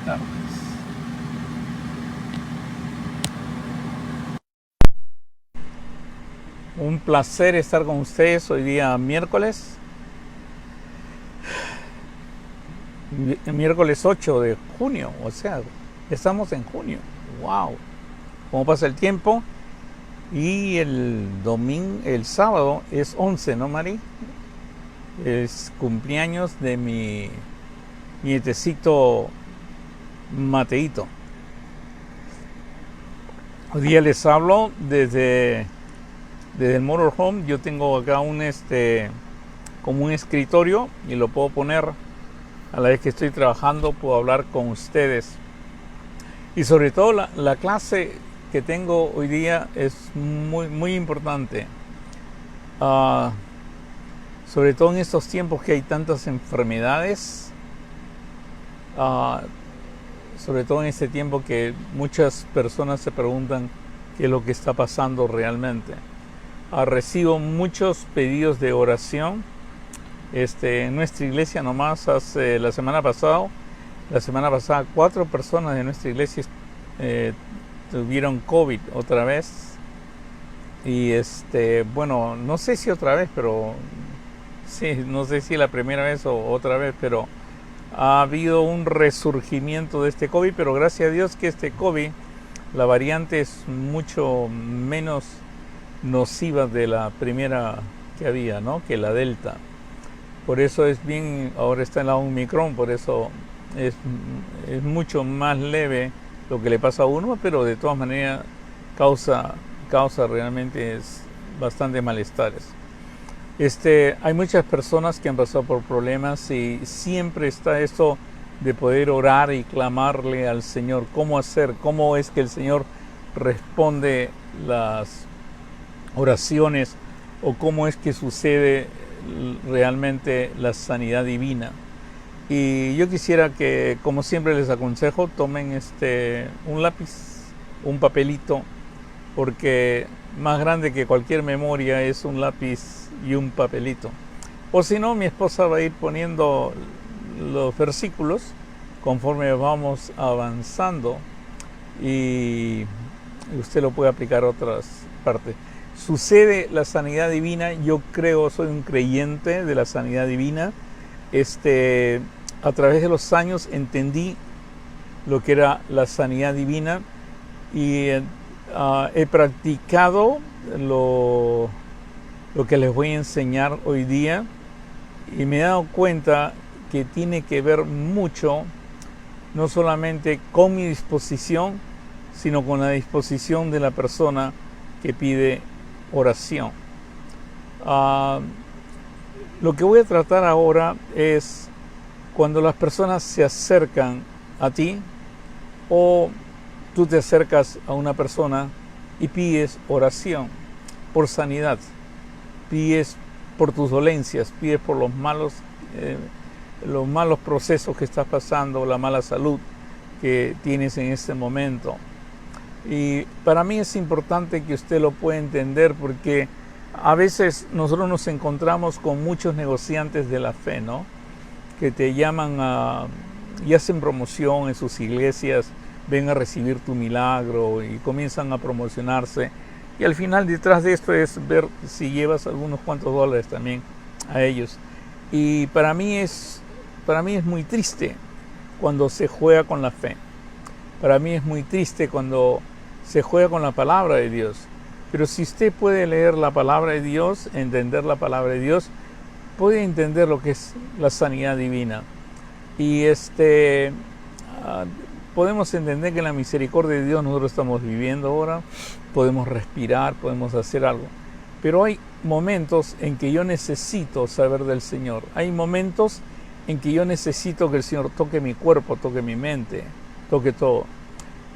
tardes. Un placer estar con ustedes hoy día miércoles 8 de junio, o sea, estamos en junio. ¡Wow! ¿Cómo pasa el tiempo? Y el sábado es 11, ¿no, Mari? Es cumpleaños de mi nietecito Mateito. Hoy día les hablo desde el motorhome. Yo tengo acá como un escritorio y lo puedo poner a la vez que estoy trabajando, puedo hablar con ustedes. Y sobre todo la clase que tengo hoy día es muy, muy importante. Sobre todo en estos tiempos que hay tantas enfermedades. Sobre todo en este tiempo que muchas personas se preguntan qué es lo que está pasando realmente. Recibo muchos pedidos de oración. En nuestra iglesia nomás la semana pasada 4 personas de nuestra iglesia tuvieron COVID otra vez. Y bueno, no sé si otra vez, pero sí, no sé si la primera vez o otra vez, pero ha habido un resurgimiento de este COVID, pero gracias a Dios que este COVID, la variante es mucho menos nociva de la primera que había, ¿no? Que la Delta. Por eso ahora está en la Omicron, por eso es mucho más leve lo que le pasa a uno, pero de todas maneras causa realmente bastante malestares. Hay muchas personas que han pasado por problemas y siempre está esto de poder orar y clamarle al Señor. ¿Cómo hacer? ¿Cómo es que el Señor responde las oraciones? ¿O cómo es que sucede realmente la sanidad divina? Y yo quisiera que, como siempre les aconsejo, tomen un lápiz, un papelito, porque más grande que cualquier memoria es un lápiz y un papelito. O si no, mi esposa va a ir poniendo los versículos conforme vamos avanzando y usted lo puede aplicar a otras partes. Sucede la sanidad divina. Yo soy un creyente de la sanidad divina. A través de los años entendí lo que era la sanidad divina y he practicado lo que les voy a enseñar hoy día, y me he dado cuenta que tiene que ver mucho, no solamente con mi disposición, sino con la disposición de la persona que pide oración. Lo que voy a tratar ahora es cuando las personas se acercan a ti o tú te acercas a una persona y pides oración por sanidad, pides por tus dolencias, pides por los malos procesos que estás pasando, la mala salud que tienes en este momento. Y para mí es importante que usted lo pueda entender, porque a veces nosotros nos encontramos con muchos negociantes de la fe, ¿no? Que te llaman y hacen promoción en sus iglesias, ven a recibir tu milagro y comienzan a promocionarse. Y al final detrás de esto es ver si llevas algunos cuantos dólares también a ellos. Y para mí es muy triste cuando se juega con la fe. Para mí es muy triste cuando se juega con la palabra de Dios. Pero si usted puede leer la palabra de Dios, entender la palabra de Dios, puede entender lo que es la sanidad divina. Y podemos entender que en la misericordia de Dios nosotros estamos viviendo ahora, podemos respirar, podemos hacer algo. Pero hay momentos en que yo necesito saber del Señor. Hay momentos en que yo necesito que el Señor toque mi cuerpo, toque mi mente, toque todo.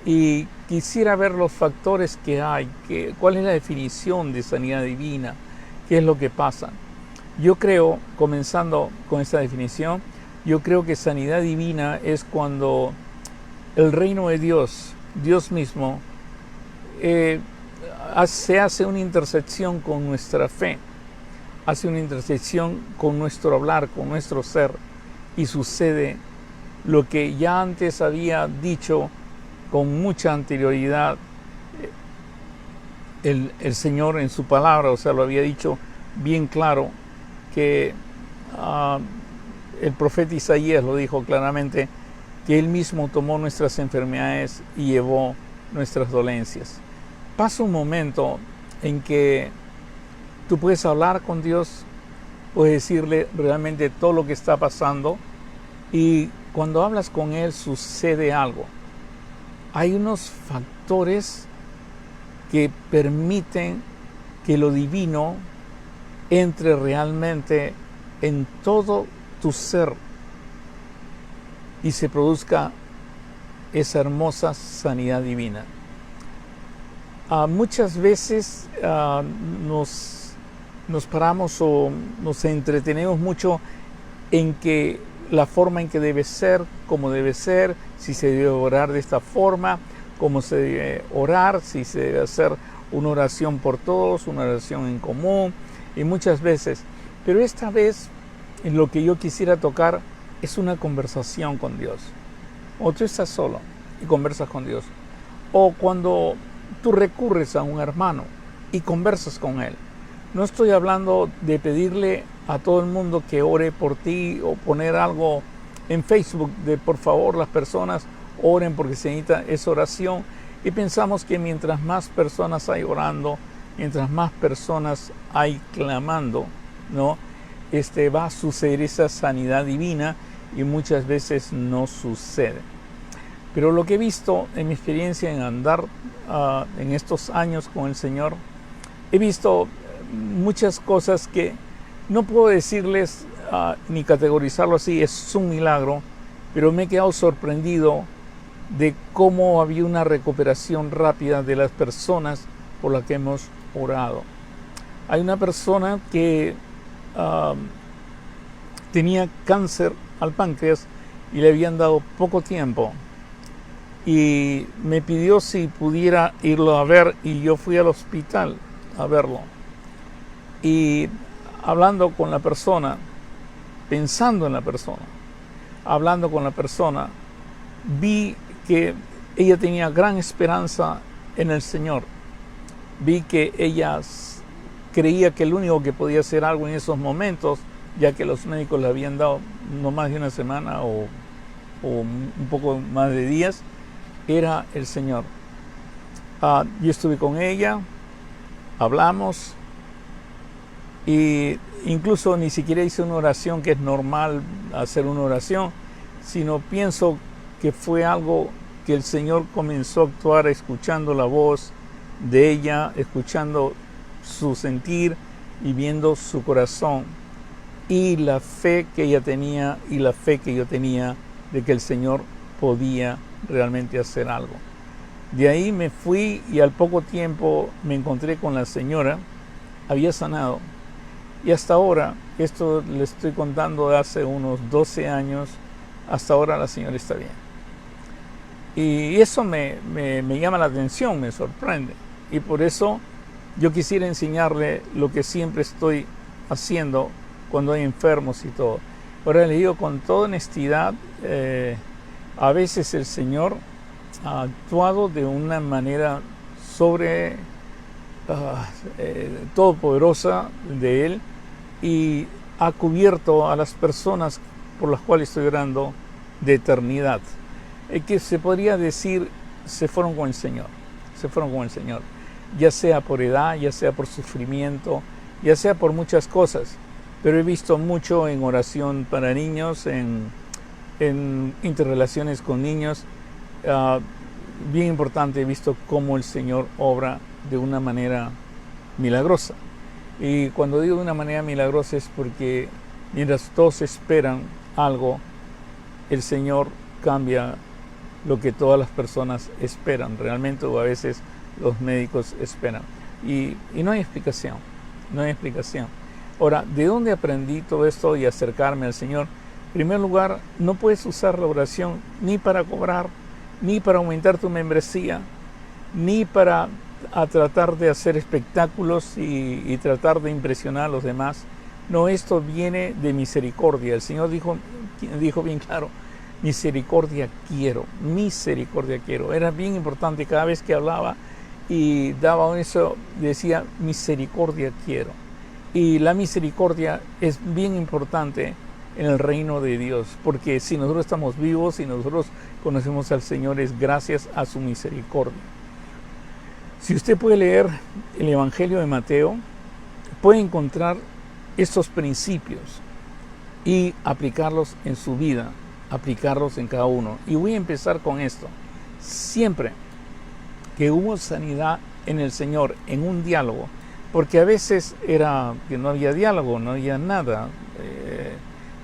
Y quisiera ver los factores que hay, cuál es la definición de sanidad divina, qué es lo que pasa. Yo creo, comenzando con esta definición, yo creo que sanidad divina es cuando el reino de Dios, Dios mismo, se hace una intersección con nuestra fe, hace una intersección con nuestro hablar, con nuestro ser, y sucede lo que ya antes había dicho con mucha anterioridad el Señor en su palabra. O sea, lo había dicho bien claro, que el profeta Isaías lo dijo claramente, que Él mismo tomó nuestras enfermedades y llevó nuestras dolencias. Pasa un momento en que tú puedes hablar con Dios, puedes decirle realmente todo lo que está pasando, y cuando hablas con Él sucede algo. Hay unos factores que permiten que lo divino entre realmente en todo tu ser y se produzca esa hermosa sanidad divina. Muchas veces nos paramos o nos entretenemos mucho en que la forma en que debe ser, cómo debe ser, si se debe orar de esta forma, cómo se debe orar, si se debe hacer una oración por todos, una oración en común, y muchas veces. Pero esta vez lo que yo quisiera tocar es una conversación con Dios. O tú estás solo y conversas con Dios. O cuando tú recurres a un hermano y conversas con él. No estoy hablando de pedirle a todo el mundo que ore por ti o poner algo en Facebook de por favor las personas oren porque se necesita esa oración, y pensamos que mientras más personas hay orando, mientras más personas hay clamando, ¿no? Va a suceder esa sanidad divina, y muchas veces no sucede. Pero lo que he visto en mi experiencia en andar en estos años con el Señor, he visto muchas cosas que no puedo decirles ni categorizarlo así, es un milagro, pero me he quedado sorprendido de cómo había una recuperación rápida de las personas por las que hemos orado. Hay una persona que tenía cáncer al páncreas y le habían dado poco tiempo, y me pidió si pudiera irlo a ver, y yo fui al hospital a verlo, y hablando con la persona, pensando en la persona, hablando con la persona, vi que ella tenía gran esperanza en el Señor. Vi que ella creía que el único que podía hacer algo en esos momentos, ya que los médicos le habían dado no más de una semana o un poco más de días, era el Señor. Yo estuve con ella, hablamos, y incluso ni siquiera hice una oración, que es normal hacer una oración, sino pienso que fue algo que el Señor comenzó a actuar escuchando la voz de ella, escuchando su sentir y viendo su corazón, y la fe que ella tenía y la fe que yo tenía de que el Señor podía realmente hacer algo. De ahí me fui, y al poco tiempo me encontré con la señora, había sanado, y hasta ahora, esto le estoy contando de hace unos 12 años, hasta ahora la señora está bien. Y eso me llama la atención, me sorprende, y por eso yo quisiera enseñarle lo que siempre estoy haciendo cuando hay enfermos y todo. Ahora le digo con toda honestidad, a veces el Señor ha actuado de una manera todopoderosa de Él, y ha cubierto a las personas por las cuales estoy orando de eternidad. Que se podría decir, se fueron con el Señor, ya sea por edad, ya sea por sufrimiento, ya sea por muchas cosas. Pero he visto mucho en oración para niños, en interrelaciones con niños. Bien importante, he visto cómo el Señor obra de una manera milagrosa. Y cuando digo de una manera milagrosa es porque mientras todos esperan algo, el Señor cambia lo que todas las personas esperan realmente, o a veces los médicos esperan. Y no hay explicación, no hay explicación. Ahora, ¿de dónde aprendí todo esto y acercarme al Señor? En primer lugar, no puedes usar la oración ni para cobrar, ni para aumentar tu membresía, ni para tratar de hacer espectáculos y tratar de impresionar a los demás. No, esto viene de misericordia. El Señor dijo bien claro, misericordia quiero, misericordia quiero. Era bien importante cada vez que hablaba y daba eso, decía misericordia quiero. Y la misericordia es bien importante en el reino de Dios, porque si nosotros estamos vivos y nosotros conocemos al Señor es gracias a su misericordia. Si usted puede leer el Evangelio de Mateo, puede encontrar estos principios y aplicarlos en su vida, aplicarlos en cada uno. Y voy a empezar con esto. Siempre que hubo sanidad en el Señor, en un diálogo, porque a veces era que no había diálogo, no había nada,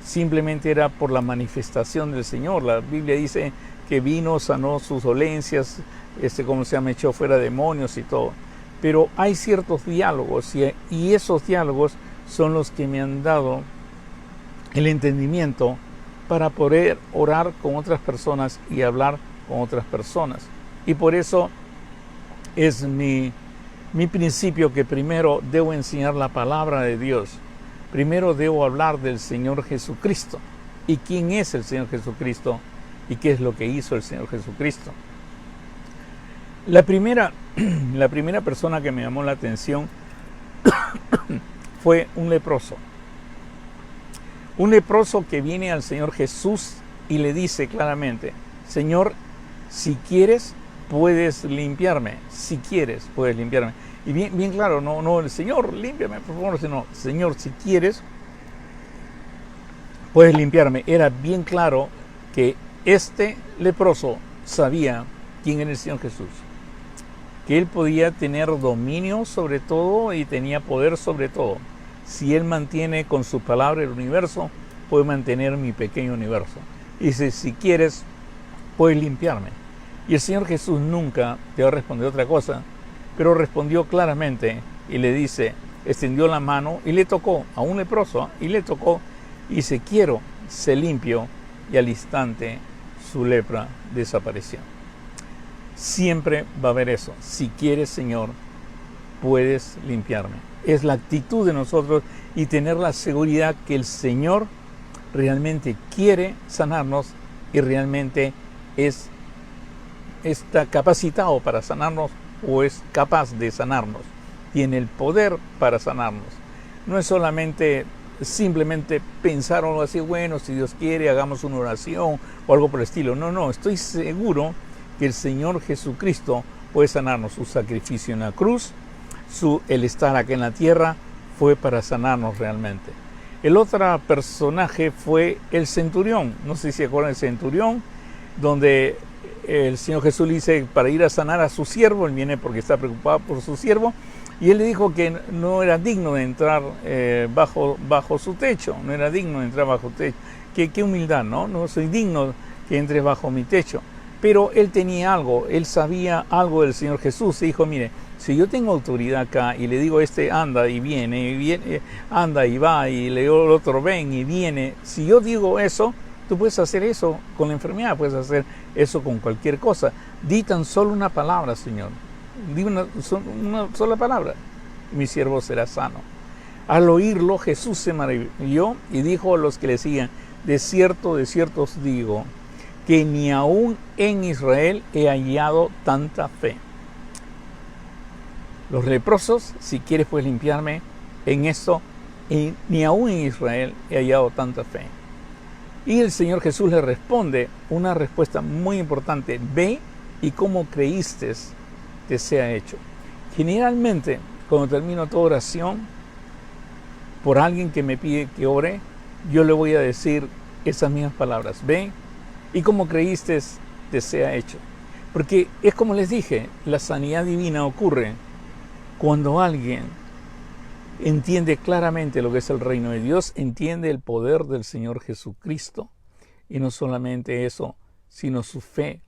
simplemente era por la manifestación del Señor. La Biblia dice que vino, sanó sus dolencias, como se llama, echó fuera demonios y todo. Pero hay ciertos diálogos y esos diálogos son los que me han dado el entendimiento para poder orar con otras personas y hablar con otras personas. Y por eso es mi principio que primero debo enseñar la palabra de Dios. Primero debo hablar del Señor Jesucristo. ¿Y quién es el Señor Jesucristo? ¿Y qué es lo que hizo el Señor Jesucristo? La primera persona que me llamó la atención fue un leproso. Un leproso que viene al Señor Jesús y le dice claramente: Señor, si quieres, puedes limpiarme. Si quieres, puedes limpiarme. Y bien claro, no el Señor, límpiame, por favor, sino Señor, si quieres, puedes limpiarme. Era bien claro que este leproso sabía quién era el Señor Jesús, que él podía tener dominio sobre todo y tenía poder sobre todo. Si él mantiene con su palabra el universo, puede mantener mi pequeño universo. Y dice: si quieres, puedes limpiarme. Y el Señor Jesús nunca te va a responder otra cosa, pero respondió claramente y le dice, extendió la mano y le tocó a un leproso, y le tocó y dice: quiero, se limpió, y al instante su lepra desapareció. Siempre va a haber eso. Si quieres, Señor, puedes limpiarme. Es la actitud de nosotros y tener la seguridad que el Señor realmente quiere sanarnos y realmente está capacitado para sanarnos, o es capaz de sanarnos. Tiene el poder para sanarnos. No es solamente simplemente pensar o algo así, bueno, si Dios quiere, hagamos una oración o algo por el estilo. No, estoy seguro que el Señor Jesucristo puede sanarnos. Su sacrificio en la cruz, el estar aquí en la tierra, fue para sanarnos realmente. El otro personaje fue el centurión. No sé si se acuerdan del centurión, donde el Señor Jesús le dice para ir a sanar a su siervo. Él viene porque está preocupado por su siervo, y él le dijo que no era digno de entrar bajo su techo. No era digno de entrar bajo su techo. Qué humildad, ¿no? No soy digno que entres bajo mi techo. Pero él tenía algo, él sabía algo del Señor Jesús. Y dijo: mire, si yo tengo autoridad acá y le digo a este anda y viene, anda y va, y le digo al otro ven y viene, si yo digo eso, tú puedes hacer eso con la enfermedad, puedes hacer eso con cualquier cosa. Di tan solo una palabra, Señor. Di una sola palabra, y mi siervo será sano. Al oírlo, Jesús se maravilló y dijo a los que le seguían: de cierto os digo, que ni aún en Israel he hallado tanta fe. Los leprosos, si quieres puedes limpiarme, en esto, ni aún en Israel he hallado tanta fe. Y el Señor Jesús le responde una respuesta muy importante: ve y como creíste te sea hecho. Generalmente, cuando termino toda oración, por alguien que me pide que ore, yo le voy a decir esas mismas palabras: ve y como creíste te sea hecho. Porque es como les dije, la sanidad divina ocurre cuando alguien entiende claramente lo que es el reino de Dios, entiende el poder del Señor Jesucristo, y no solamente eso, sino su fe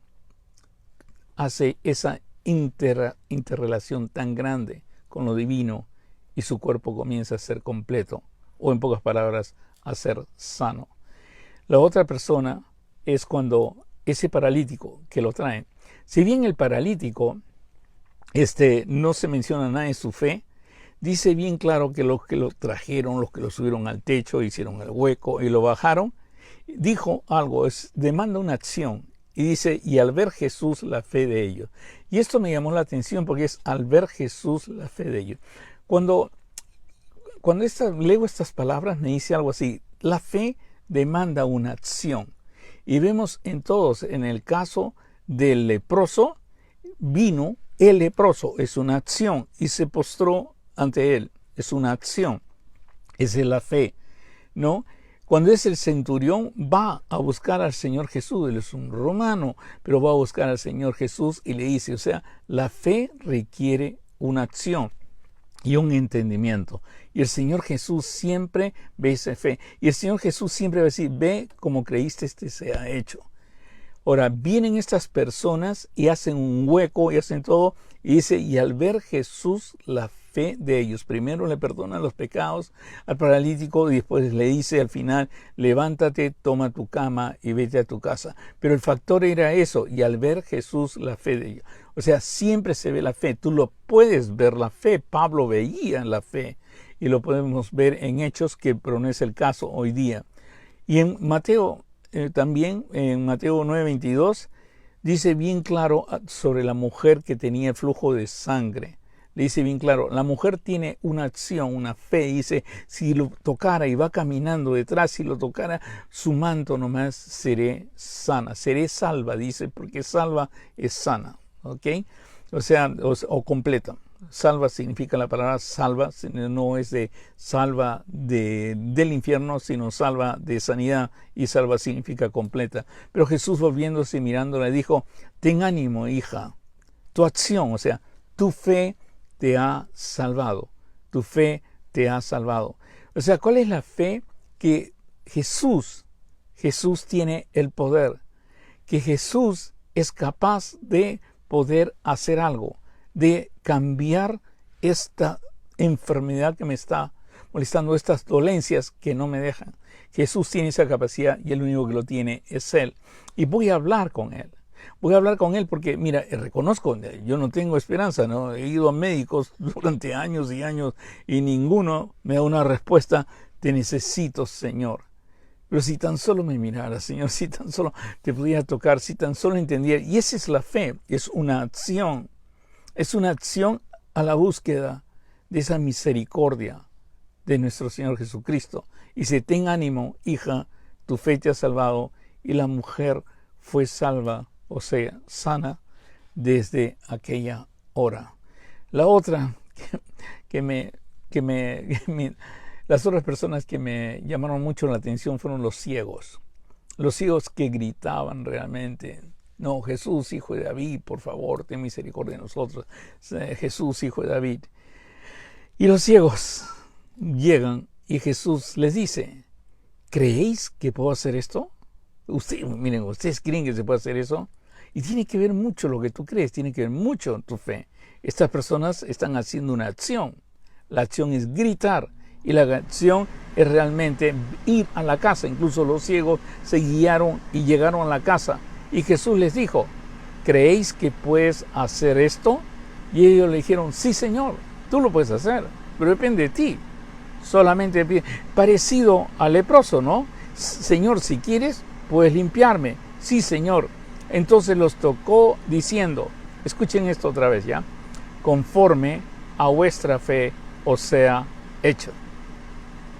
hace esa interrelación tan grande con lo divino, y su cuerpo comienza a ser completo, o en pocas palabras, a ser sano. La otra persona es cuando ese paralítico que lo traen, si bien el paralítico no se menciona nada de su fe, dice bien claro que los que lo trajeron, los que lo subieron al techo, hicieron el hueco y lo bajaron, dijo algo, demanda una acción. Y dice, y al ver Jesús la fe de ellos. Y esto me llamó la atención porque es al ver Jesús la fe de ellos. Cuando leo estas palabras me dice algo así, la fe demanda una acción. Y vemos en todos, en el caso del leproso, vino el leproso, es una acción, y se postró ante él, es una acción. Esa es la fe, ¿no? Cuando es el centurión, va a buscar al Señor Jesús. Él es un romano, pero va a buscar al Señor Jesús y le dice, o sea, la fe requiere una acción y un entendimiento. Y el Señor Jesús siempre ve esa fe. Y el Señor Jesús siempre va a decir, ve como creíste, se ha hecho. Ahora, vienen estas personas y hacen un hueco y hacen todo. Y dice, y al ver Jesús la fe de ellos, primero le perdona los pecados al paralítico y después le dice al final, levántate, toma tu cama y vete a tu casa. Pero el factor era eso, y al ver Jesús la fe de ellos. O sea, siempre se ve la fe. Tú lo puedes ver la fe. Pablo veía la fe. Y lo podemos ver en Hechos, pero no es el caso hoy día. Y en Mateo, también en Mateo 9:22, dice bien claro sobre la mujer que tenía flujo de sangre. Le dice bien claro, la mujer tiene una acción, una fe. Dice, si lo tocara y va caminando detrás, si lo tocara su manto nomás, seré sana, seré salva, dice, porque salva es sana, ¿ok? O sea, o completa. Salva significa la palabra salva, no es de salva del infierno, sino salva de sanidad, y salva significa completa. Pero Jesús, volviéndose y mirándola, dijo, ten ánimo, hija, tu acción, o sea, tu fe te ha salvado, tu fe te ha salvado. O sea, ¿cuál es la fe? Que Jesús tiene el poder, que Jesús es capaz de poder hacer algo, de cambiar esta enfermedad que me está molestando, estas dolencias que no me dejan. Jesús tiene esa capacidad y el único que lo tiene es Él. Y voy a hablar con Él. Voy a hablar con Él porque, mira, reconozco, yo no tengo esperanza, ¿no? He ido a médicos durante años y años y ninguno me da una respuesta, te necesito, Señor. Pero si tan solo me mirara, Señor, si tan solo te pudiera tocar, si tan solo entendiera. Y esa es la fe, es una acción. Es una acción a la búsqueda de esa misericordia de nuestro Señor Jesucristo. Y dice, ten ánimo, hija, tu fe te ha salvado. Y la mujer fue salva, o sea, sana, desde aquella hora. La otra las otras personas que me llamaron mucho la atención fueron los ciegos. Los ciegos que gritaban realmente, no, Jesús, hijo de David, por favor, ten misericordia de nosotros. Jesús, hijo de David. Y los ciegos llegan y Jesús les dice, ¿creéis que puedo hacer esto? Miren, ¿ustedes creen que se puede hacer eso? Y tiene que ver mucho lo que tú crees, tiene que ver mucho tu fe. Estas personas están haciendo una acción. La acción es gritar y la acción es realmente ir a la casa. Incluso los ciegos se guiaron y llegaron a la casa. Y Jesús les dijo, ¿creéis que puedes hacer esto? Y ellos le dijeron, sí, Señor, tú lo puedes hacer, pero depende de ti. Solamente parecido al leproso, ¿no? Señor, si quieres, puedes limpiarme. Sí, Señor. Entonces los tocó diciendo, escuchen esto otra vez, ¿ya? Conforme a vuestra fe os sea hecho.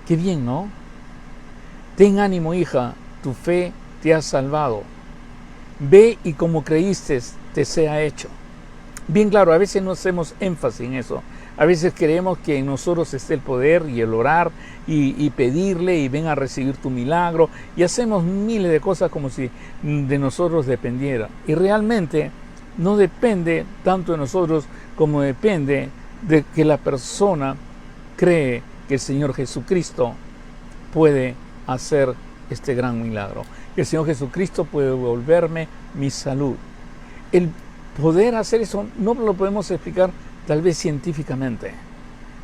Qué bien, ¿no? Ten ánimo, hija, tu fe te ha salvado. Ve y como creíste, te sea hecho. Bien claro, a veces no hacemos énfasis en eso. A veces creemos que en nosotros está el poder y el orar y pedirle y ven a recibir tu milagro. Y hacemos miles de cosas como si de nosotros dependiera. Y realmente no depende tanto de nosotros como depende de que la persona cree que el Señor Jesucristo puede hacer este gran milagro. Que el Señor Jesucristo puede devolverme mi salud. El poder hacer eso no lo podemos explicar tal vez científicamente.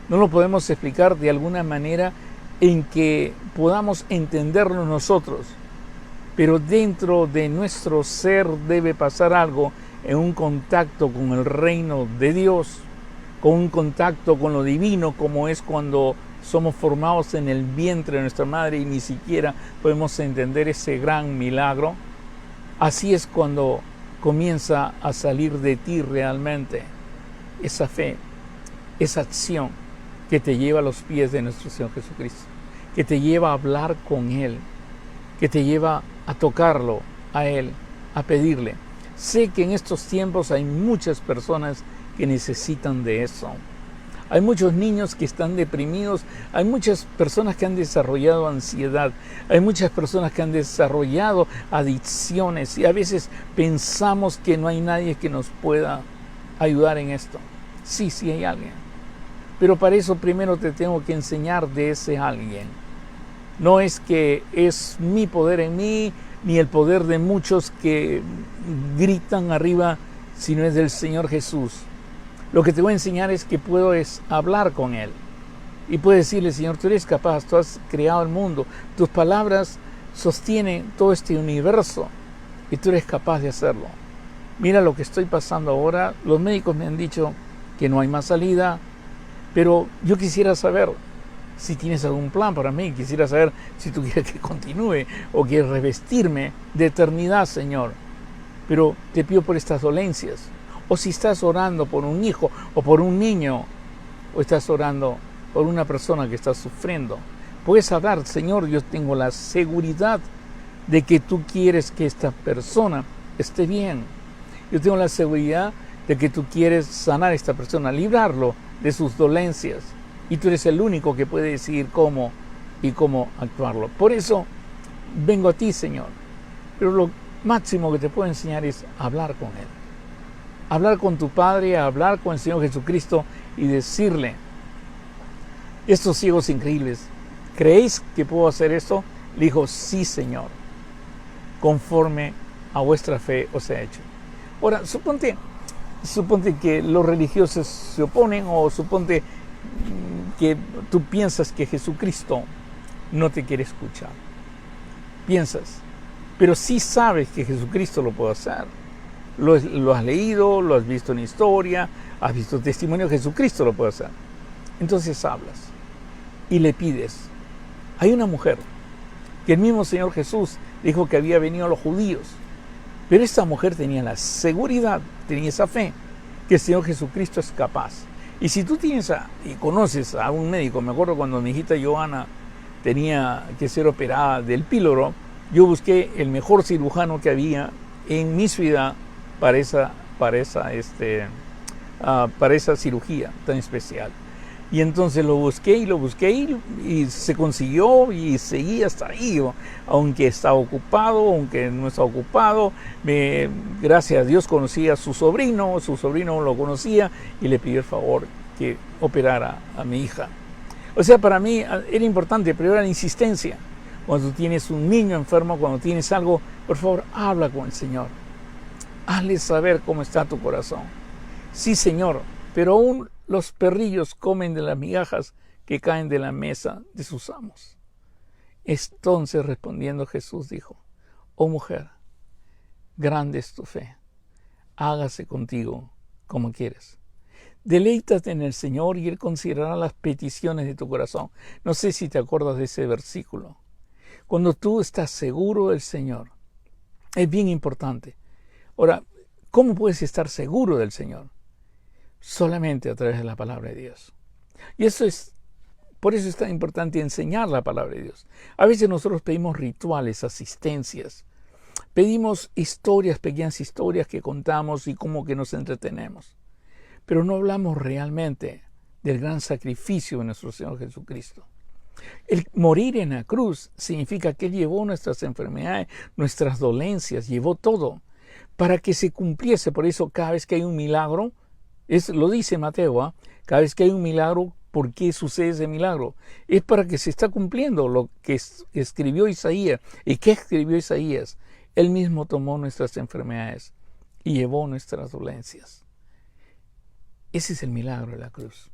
No lo podemos explicar de alguna manera en que podamos entenderlo nosotros. Pero dentro de nuestro ser debe pasar algo en un contacto con el reino de Dios, con un contacto con lo divino, como es cuando somos formados en el vientre de nuestra madre y ni siquiera podemos entender ese gran milagro, así es cuando comienza a salir de ti realmente esa fe, esa acción que te lleva a los pies de nuestro Señor Jesucristo, que te lleva a hablar con Él, que te lleva a tocarlo a Él, a pedirle. Sé que en estos tiempos hay muchas personas que necesitan de eso. Hay muchos niños que están deprimidos, hay muchas personas que han desarrollado ansiedad, hay muchas personas que han desarrollado adicciones y a veces pensamos que no hay nadie que nos pueda ayudar en esto. Sí, sí hay alguien. Pero para eso primero te tengo que enseñar de ese alguien. No es que es mi poder en mí, ni el poder de muchos que gritan arriba, sino es del Señor Jesús. Lo que te voy a enseñar es que puedo hablar con Él. Y puedo decirle, Señor, tú eres capaz, tú has creado el mundo, tus palabras sostienen todo este universo y tú eres capaz de hacerlo. Mira lo que estoy pasando ahora, los médicos me han dicho que no hay más salida, pero yo quisiera saber si tienes algún plan para mí, quisiera saber si tú quieres que continúe o quieres revestirme de eternidad, Señor. Pero te pido por estas dolencias. O si estás orando por un hijo o por un niño, o estás orando por una persona que está sufriendo, puedes hablar, Señor, yo tengo la seguridad de que tú quieres que esta persona esté bien. Yo tengo la seguridad de que tú quieres sanar a esta persona, librarlo de sus dolencias. Y tú eres el único que puede decidir cómo y cómo actuarlo. Por eso vengo a ti, Señor. Pero lo máximo que te puedo enseñar es hablar con Él. Hablar con tu Padre, hablar con el Señor Jesucristo y decirle, estos ciegos increíbles, ¿creéis que puedo hacer esto? Le dijo, sí, Señor, conforme a vuestra fe os he hecho. Ahora, suponte que los religiosos se oponen, o suponte que tú piensas que Jesucristo no te quiere escuchar. Piensas, pero sí sabes que Jesucristo lo puede hacer. Lo has leído, lo has visto en historia, has visto testimonio, Jesucristo lo puede hacer. Entonces hablas y le pides. Hay una mujer que el mismo Señor Jesús dijo que había venido a los judíos, pero esta mujer tenía la seguridad, tenía esa fe, que el Señor Jesucristo es capaz. Y si tú tienes y conoces a un médico, me acuerdo cuando mi hijita Johanna tenía que ser operada del píloro, yo busqué el mejor cirujano que había en mi ciudad para esa cirugía tan especial. Y entonces lo busqué y se consiguió y seguí hasta ahí, aunque estaba ocupado, aunque no estaba ocupado. Gracias a Dios conocí a su sobrino lo conocía y le pidió el favor que operara a mi hija. O sea, para mí era importante, pero era la insistencia. Cuando tienes un niño enfermo, cuando tienes algo, por favor, habla con el Señor. Hazle saber cómo está tu corazón. Sí, Señor, pero aún los perrillos comen de las migajas que caen de la mesa de sus amos. Entonces respondiendo Jesús dijo, oh mujer, grande es tu fe, hágase contigo como quieres. Deleítate en el Señor y Él considerará las peticiones de tu corazón. No sé si te acuerdas de ese versículo. Cuando tú estás seguro del Señor, es bien importante. Ahora, ¿cómo puedes estar seguro del Señor? Solamente a través de la palabra de Dios. Y por eso es tan importante enseñar la palabra de Dios. A veces nosotros pedimos rituales, asistencias. Pedimos historias, pequeñas historias que contamos y como que nos entretenemos. Pero no hablamos realmente del gran sacrificio de nuestro Señor Jesucristo. El morir en la cruz significa que Él llevó nuestras enfermedades, nuestras dolencias, llevó todo para que se cumpliese. Por eso cada vez que hay un milagro, lo dice Mateo, cada vez que hay un milagro, ¿por qué sucede ese milagro? Es para que se está cumpliendo lo que escribió Isaías. ¿Y qué escribió Isaías? Él mismo tomó nuestras enfermedades y llevó nuestras dolencias. Ese es el milagro de la cruz.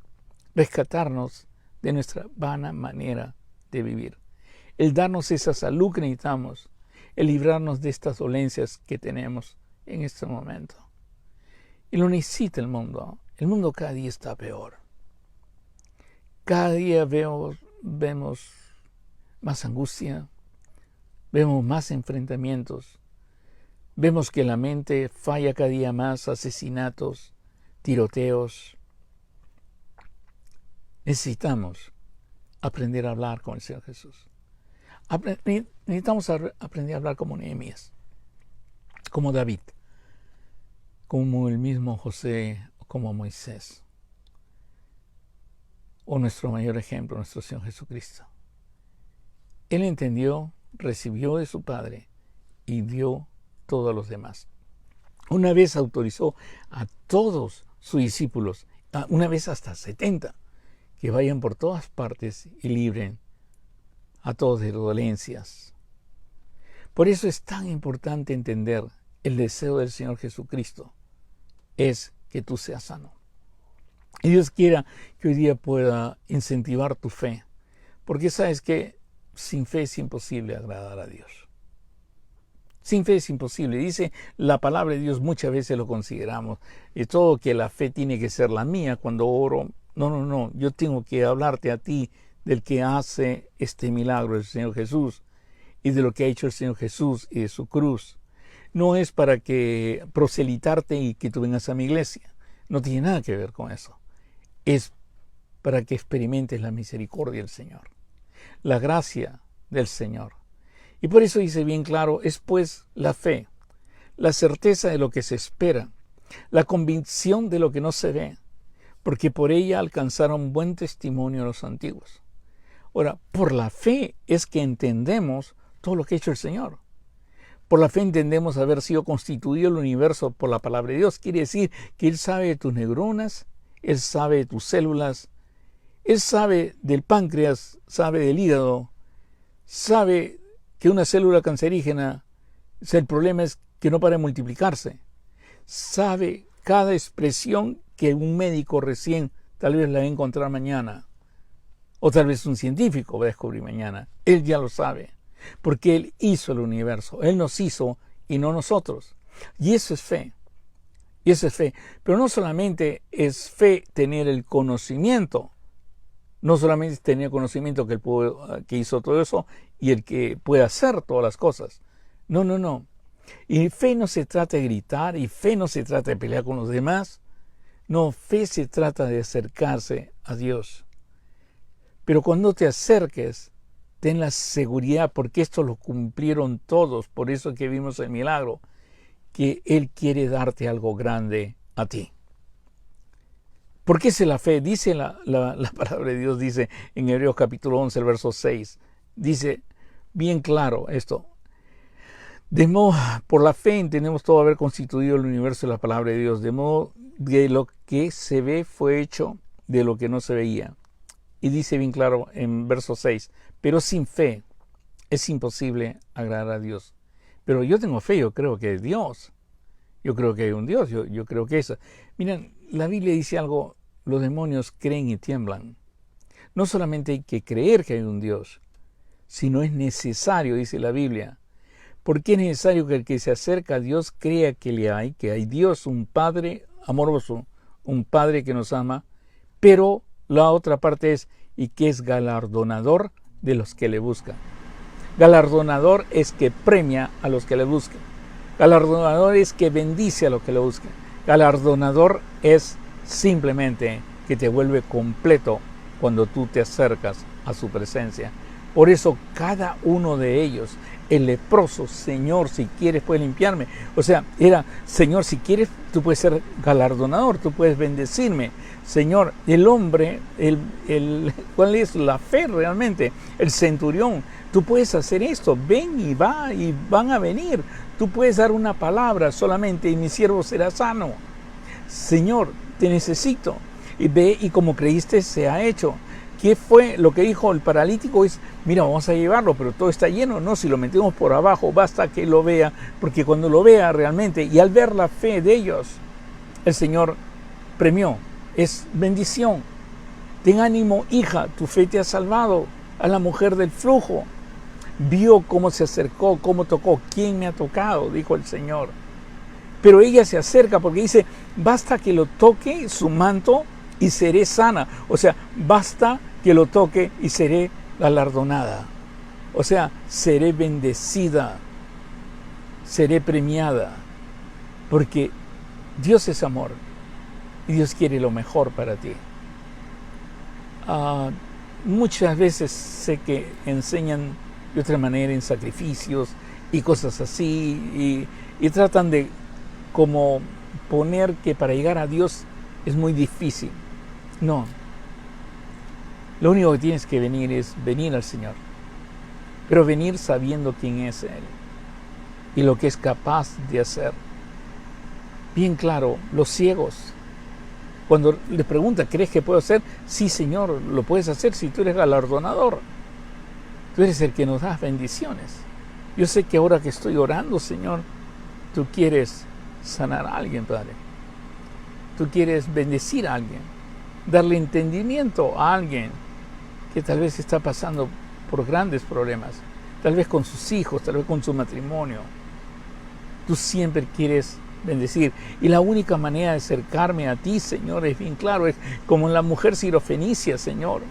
Rescatarnos de nuestra vana manera de vivir. El darnos esa salud que necesitamos. El librarnos de estas dolencias que tenemos en este momento. Y lo necesita el mundo. El mundo cada día está peor. Cada día vemos más angustia, vemos más enfrentamientos, vemos que la mente falla cada día más, asesinatos, tiroteos. Necesitamos aprender a hablar con el Señor Jesús. Necesitamos aprender a hablar como Nehemías, como David, como el mismo José, como Moisés, o nuestro mayor ejemplo, nuestro Señor Jesucristo. Él entendió, recibió de su Padre y dio todo a los demás. Una vez autorizó a todos sus discípulos, una vez hasta 70, que vayan por todas partes y libren a todos de dolencias. Por eso es tan importante entender el deseo del Señor Jesucristo, es que tú seas sano. Y Dios quiera que hoy día pueda incentivar tu fe, porque sabes que sin fe es imposible agradar a Dios. Sin fe es imposible. Dice la palabra de Dios, muchas veces lo consideramos. Y todo que la fe tiene que ser la mía cuando oro. No. Yo tengo que hablarte a ti del que hace este milagro, el Señor Jesús, y de lo que ha hecho el Señor Jesús y de su cruz. No es para que proselitarte y que tú vengas a mi iglesia. No tiene nada que ver con eso. Es para que experimentes la misericordia del Señor, la gracia del Señor. Y por eso dice bien claro, es pues la fe, la certeza de lo que se espera, la convicción de lo que no se ve, porque por ella alcanzaron buen testimonio los antiguos. Ahora, por la fe es que entendemos todo lo que ha hecho el Señor. Por la fe entendemos haber sido constituido el universo por la palabra de Dios. Quiere decir que Él sabe de tus neuronas, Él sabe de tus células, Él sabe del páncreas, sabe del hígado, sabe que una célula cancerígena, el problema es que no para de multiplicarse. Sabe cada expresión que un médico recién tal vez la va a encontrar mañana, o tal vez un científico va a descubrir mañana. Él ya lo sabe, porque Él hizo el universo, Él nos hizo y no nosotros. Y eso es fe. Y eso es fe. Pero no solamente es fe tener el conocimiento, no solamente es tener conocimiento que hizo todo eso y el que puede hacer todas las cosas. No. Y fe no se trata de gritar, y fe no se trata de pelear con los demás. No, fe se trata de acercarse a Dios. Pero cuando te acerques, ten la seguridad, porque esto lo cumplieron todos, por eso que vimos el milagro, que Él quiere darte algo grande a ti. ¿Por qué es la fe? Dice la palabra de Dios, dice en Hebreos capítulo 11, el verso 6, dice bien claro esto. De modo, por la fe entendemos todo haber constituido el universo de la palabra de Dios, de modo que lo que se ve fue hecho de lo que no se veía. Y dice bien claro en verso 6, pero sin fe es imposible agradar a Dios. Pero yo tengo fe, yo creo que es Dios. Yo creo que hay un Dios, yo creo que eso. Miren, la Biblia dice algo, los demonios creen y tiemblan. No solamente hay que creer que hay un Dios, sino es necesario, dice la Biblia. Porque es necesario que el que se acerca a Dios crea que hay Dios, un Padre amoroso, un Padre que nos ama, pero la otra parte es, y que es galardonador de los que le buscan. Galardonador es que premia a los que le buscan. Galardonador es que bendice a los que le buscan. Galardonador es simplemente que te vuelve completo cuando tú te acercas a su presencia. Por eso cada uno de ellos, el leproso, Señor, si quieres puedes limpiarme. O sea, era, Señor, si quieres tú puedes ser galardonador, tú puedes bendecirme. Señor, el hombre, ¿cuál es la fe realmente? El centurión, tú puedes hacer esto, ven y va y van a venir. Tú puedes dar una palabra solamente y mi siervo será sano. Señor, te necesito. Y ve y como creíste se ha hecho. ¿Qué fue lo que dijo el paralítico? Es, mira, vamos a llevarlo, pero todo está lleno. No, si lo metemos por abajo, basta que lo vea, porque cuando lo vea realmente, y al ver la fe de ellos, el Señor premió. Es bendición. Ten ánimo, hija, tu fe te ha salvado. A la mujer del flujo. Vio cómo se acercó, cómo tocó. ¿Quién me ha tocado? Dijo el Señor. Pero ella se acerca porque dice, basta que lo toque su manto y seré sana. O sea, basta que lo toque y seré galardonada. O sea, seré bendecida, seré premiada, porque Dios es amor y Dios quiere lo mejor para ti. Muchas veces sé que enseñan de otra manera en sacrificios y cosas así y tratan de como poner que para llegar a Dios es muy difícil. No. Lo único que tienes que venir es venir al Señor. Pero venir sabiendo quién es Él y lo que es capaz de hacer. Bien claro, los ciegos, cuando le pregunta, ¿crees que puedo hacer? Sí, Señor, lo puedes hacer si tú eres galardonador. Tú eres el que nos das bendiciones. Yo sé que ahora que estoy orando, Señor, tú quieres sanar a alguien, Padre. Tú quieres bendecir a alguien, darle entendimiento a alguien que tal vez está pasando por grandes problemas, tal vez con sus hijos, tal vez con su matrimonio. Tú siempre quieres bendecir. Y la única manera de acercarme a ti, Señor, es bien claro, es como en la mujer sirofenicia, Señor.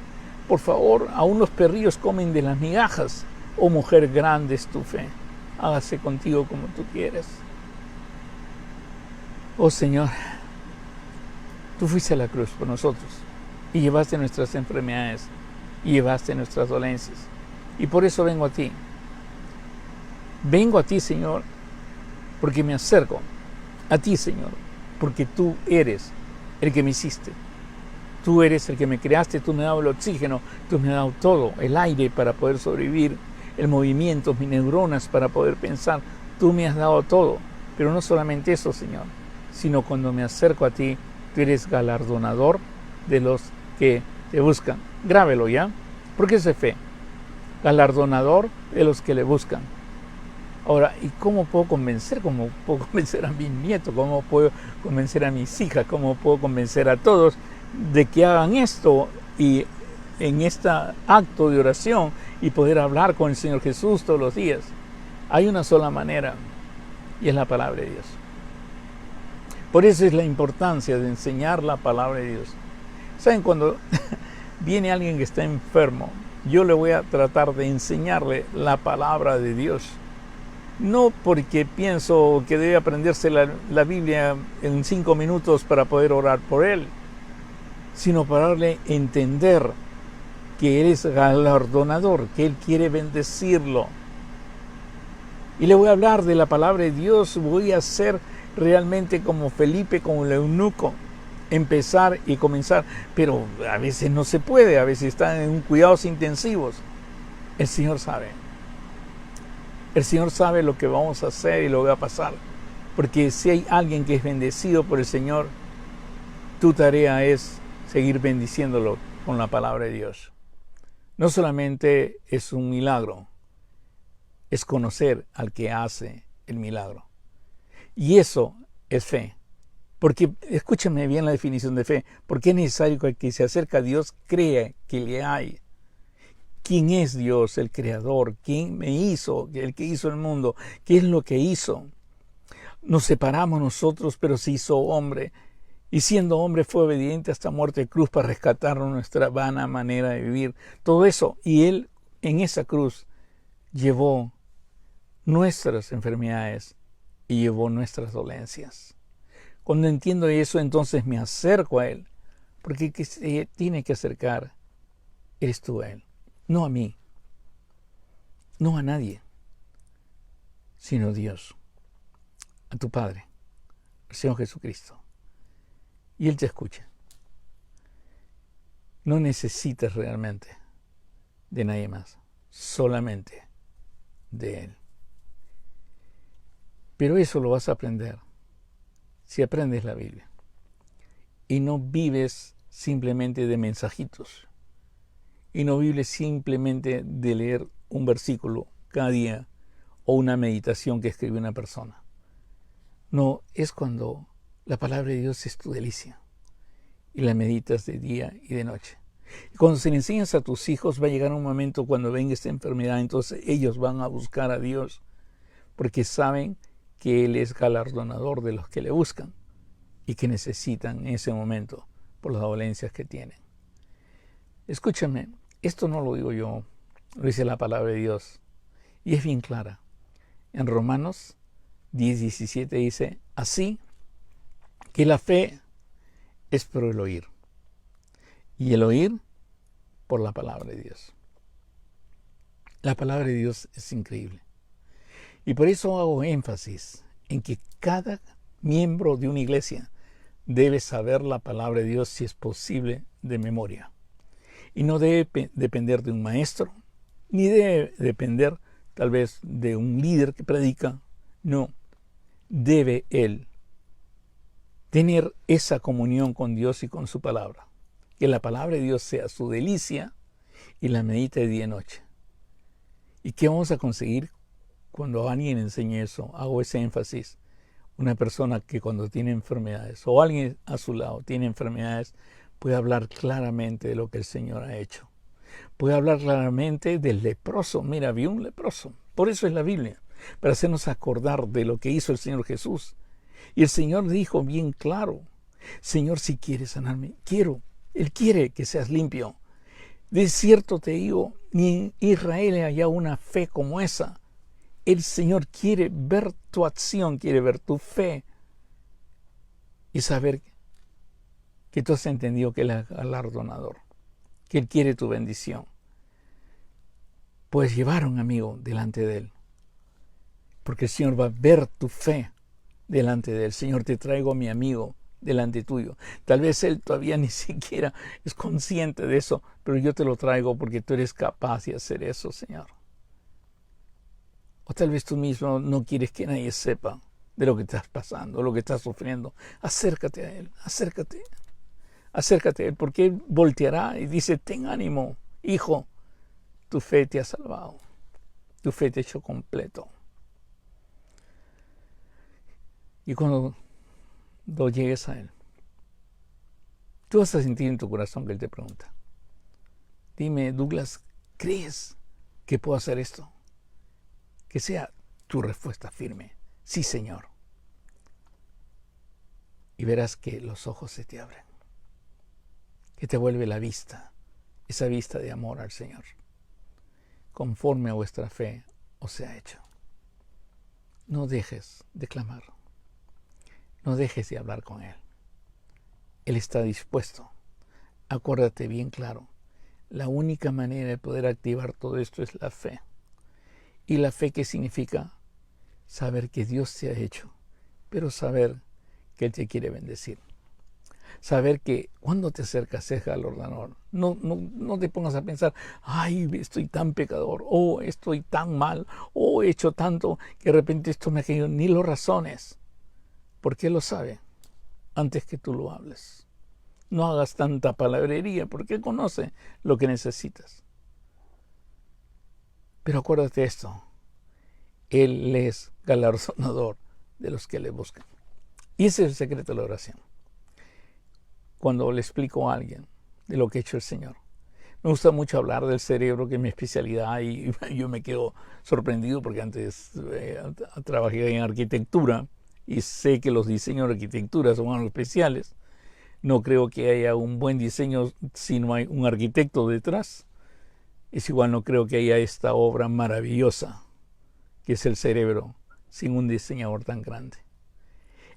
Por favor, aún los perrillos comen de las migajas. Oh mujer, grande es tu fe. Hágase contigo como tú quieres. Oh Señor, tú fuiste a la cruz por nosotros y llevaste nuestras enfermedades y llevaste nuestras dolencias. Y por eso vengo a ti. Vengo a ti, Señor, porque me acerco a ti, Señor, porque tú eres el que me hiciste. Tú eres el que me creaste, tú me has dado el oxígeno, tú me has dado todo, el aire para poder sobrevivir, el movimiento, mis neuronas para poder pensar. Tú me has dado todo. Pero no solamente eso, Señor, sino cuando me acerco a ti, tú eres galardonador de los que te buscan. Grábelo ya, porque eso es fe. Galardonador de los que le buscan. Ahora, ¿y cómo puedo convencer? ¿Cómo puedo convencer a mis nietos? ¿Cómo puedo convencer a mis hijas? ¿Cómo puedo convencer a todos de que hagan esto y en este acto de oración y poder hablar con el Señor Jesús todos los días? Hay una sola manera y es la palabra de Dios. Por eso es la importancia de enseñar la palabra de Dios. ¿Saben? Cuando viene alguien que está enfermo, yo le voy a tratar de enseñarle la palabra de Dios. No porque pienso que debe aprenderse la Biblia en 5 minutos para poder orar por él, sino para darle a entender que Él es galardonador, que Él quiere bendecirlo. Y le voy a hablar de la palabra de Dios, voy a ser realmente como Felipe, como el eunuco, empezar y comenzar, pero a veces no se puede, a veces están en cuidados intensivos. El Señor sabe. El Señor sabe lo que vamos a hacer y lo que va a pasar. Porque si hay alguien que es bendecido por el Señor, tu tarea es seguir bendiciéndolo con la palabra de Dios. No solamente es un milagro, es conocer al que hace el milagro. Y eso es fe. Porque, escúchame bien la definición de fe, porque es necesario que el que se acerca a Dios crea que le hay. ¿Quién es Dios, el creador? ¿Quién me hizo? El que hizo el mundo. ¿Qué es lo que hizo? Nos separamos nosotros, pero se hizo hombre. Y siendo hombre fue obediente hasta muerte de cruz para rescatarnos nuestra vana manera de vivir. Todo eso. Y Él en esa cruz llevó nuestras enfermedades y llevó nuestras dolencias. Cuando entiendo eso, entonces me acerco a Él. Porque el que se tiene que acercar eres tú a Él. No a mí, no a nadie, sino a Dios, a tu Padre, al Señor Jesucristo. Y Él te escucha. No necesitas realmente de nadie más, solamente de Él. Pero eso lo vas a aprender si aprendes la Biblia. Y no vives simplemente de mensajitos. Y no vives simplemente de leer un versículo cada día o una meditación que escribe una persona. No, es cuando la palabra de Dios es tu delicia y la meditas de día y de noche. Y cuando se le enseñas a tus hijos va a llegar un momento cuando venga esta enfermedad, entonces ellos van a buscar a Dios porque saben que Él es galardonador de los que le buscan y que necesitan en ese momento por las dolencias que tienen. Escúchame, esto no lo digo yo, lo dice la palabra de Dios. Y es bien clara. En Romanos 10:17 dice, así que la fe es por el oír. Y el oír por la palabra de Dios. La palabra de Dios es increíble. Y por eso hago énfasis en que cada miembro de una iglesia debe saber la palabra de Dios, si es posible, de memoria. Y no debe depender de un maestro, ni debe depender tal vez de un líder que predica. No, debe él tener esa comunión con Dios y con su palabra. Que la palabra de Dios sea su delicia y la medite de día y noche. ¿Y qué vamos a conseguir cuando alguien enseñe eso? Hago ese énfasis. Una persona que cuando tiene enfermedades o alguien a su lado tiene enfermedades puede hablar claramente de lo que el Señor ha hecho. Puede hablar claramente del leproso. Mira, vi un leproso. Por eso es la Biblia, para hacernos acordar de lo que hizo el Señor Jesús. Y el Señor dijo bien claro, Señor, si quieres sanarme, quiero. Él quiere que seas limpio. De cierto te digo, ni en Israel haya una fe como esa. El Señor quiere ver tu acción, quiere ver tu fe y saber que tú has entendido que Él es galardonador, que Él quiere tu bendición. Puedes llevar a un amigo delante de Él, porque el Señor va a ver tu fe delante de Él. Señor, te traigo a mi amigo delante tuyo. Tal vez él todavía ni siquiera es consciente de eso, pero yo te lo traigo porque tú eres capaz de hacer eso, Señor. O tal vez tú mismo no quieres que nadie sepa de lo que estás pasando, lo que estás sufriendo. Acércate a Él, acércate a Él, porque Él volteará y dice, ten ánimo, hijo, tu fe te ha salvado, tu fe te ha hecho completo. Y cuando llegues a Él, tú vas a sentir en tu corazón que Él te pregunta, dime, Douglas, ¿crees que puedo hacer esto? Que sea tu respuesta firme, sí, Señor. Y verás que los ojos se te abren, que te vuelve la vista, esa vista de amor al Señor, conforme a vuestra fe os sea hecho. No dejes de clamar, no dejes de hablar con Él. Él está dispuesto. Acuérdate bien claro, la única manera de poder activar todo esto es la fe. ¿Y la fe qué significa? Saber que Dios te ha hecho, pero saber que Él te quiere bendecir. Saber que cuando te acercas es galardonador. No te pongas a pensar, ay, estoy tan pecador, o estoy tan mal, o he hecho tanto que de repente esto me ha caído. Ni lo razones, porque Él lo sabe antes que tú lo hables. No hagas tanta palabrería, porque Él conoce lo que necesitas. Pero acuérdate esto, Él es galardonador de los que le buscan. Y ese es el secreto de la oración. Cuando le explico a alguien de lo que ha hecho el Señor. Me gusta mucho hablar del cerebro, que es mi especialidad, y yo me quedo sorprendido porque antes trabajé en arquitectura y sé que los diseños de arquitectura son algo especiales. No creo que haya un buen diseño si no hay un arquitecto detrás. Es igual, no creo que haya esta obra maravillosa que es el cerebro sin un diseñador tan grande.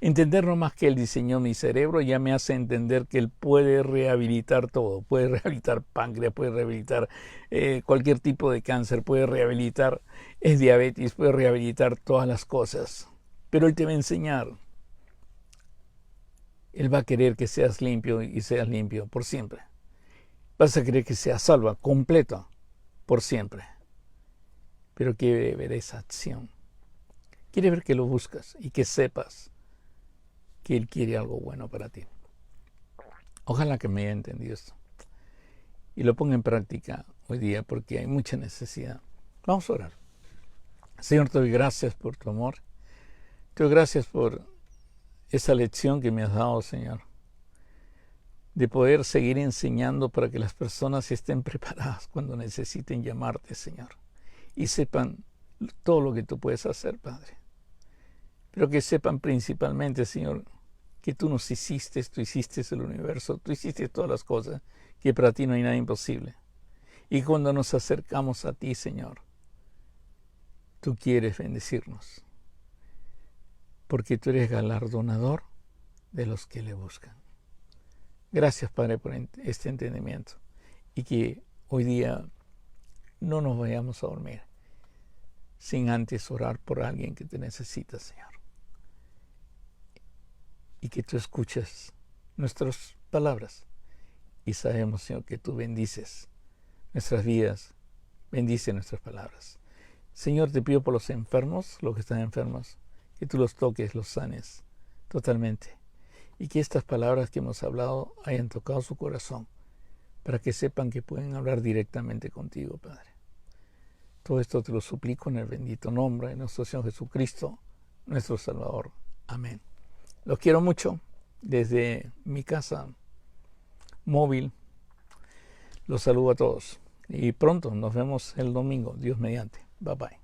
Entender no más que Él diseñó mi cerebro ya me hace entender que Él puede rehabilitar todo. Puede rehabilitar páncreas, puede rehabilitar cualquier tipo de cáncer, puede rehabilitar diabetes, puede rehabilitar todas las cosas. Pero Él te va a enseñar. Él va a querer que seas limpio y seas limpio por siempre. Vas a querer que seas salva, completa, por siempre. Pero quiere ver esa acción. Quiere ver que lo buscas y que sepas que Él quiere algo bueno para ti. Ojalá que me haya entendido esto. Y lo ponga en práctica hoy día porque hay mucha necesidad. Vamos a orar. Señor, te doy gracias por tu amor. Te doy gracias por esa lección que me has dado, Señor, de poder seguir enseñando para que las personas estén preparadas cuando necesiten llamarte, Señor, y sepan todo lo que tú puedes hacer, Padre. Pero que sepan principalmente, Señor, que tú nos hiciste, tú hiciste el universo, tú hiciste todas las cosas, que para ti no hay nada imposible. Y cuando nos acercamos a ti, Señor, tú quieres bendecirnos, porque tú eres galardonador de los que le buscan. Gracias, Padre, por este entendimiento, y que hoy día no nos vayamos a dormir sin antes orar por alguien que te necesita, Señor. Y que tú escuches nuestras palabras. Y sabemos, Señor, que tú bendices nuestras vidas, bendice nuestras palabras. Señor, te pido por los enfermos, los que están enfermos, que tú los toques, los sanes totalmente. Y que estas palabras que hemos hablado hayan tocado su corazón, para que sepan que pueden hablar directamente contigo, Padre. Todo esto te lo suplico en el bendito nombre de nuestro Señor Jesucristo, nuestro Salvador. Amén. Los quiero mucho desde mi casa móvil. Los saludo a todos. Y pronto nos vemos el domingo, Dios mediante. Bye bye.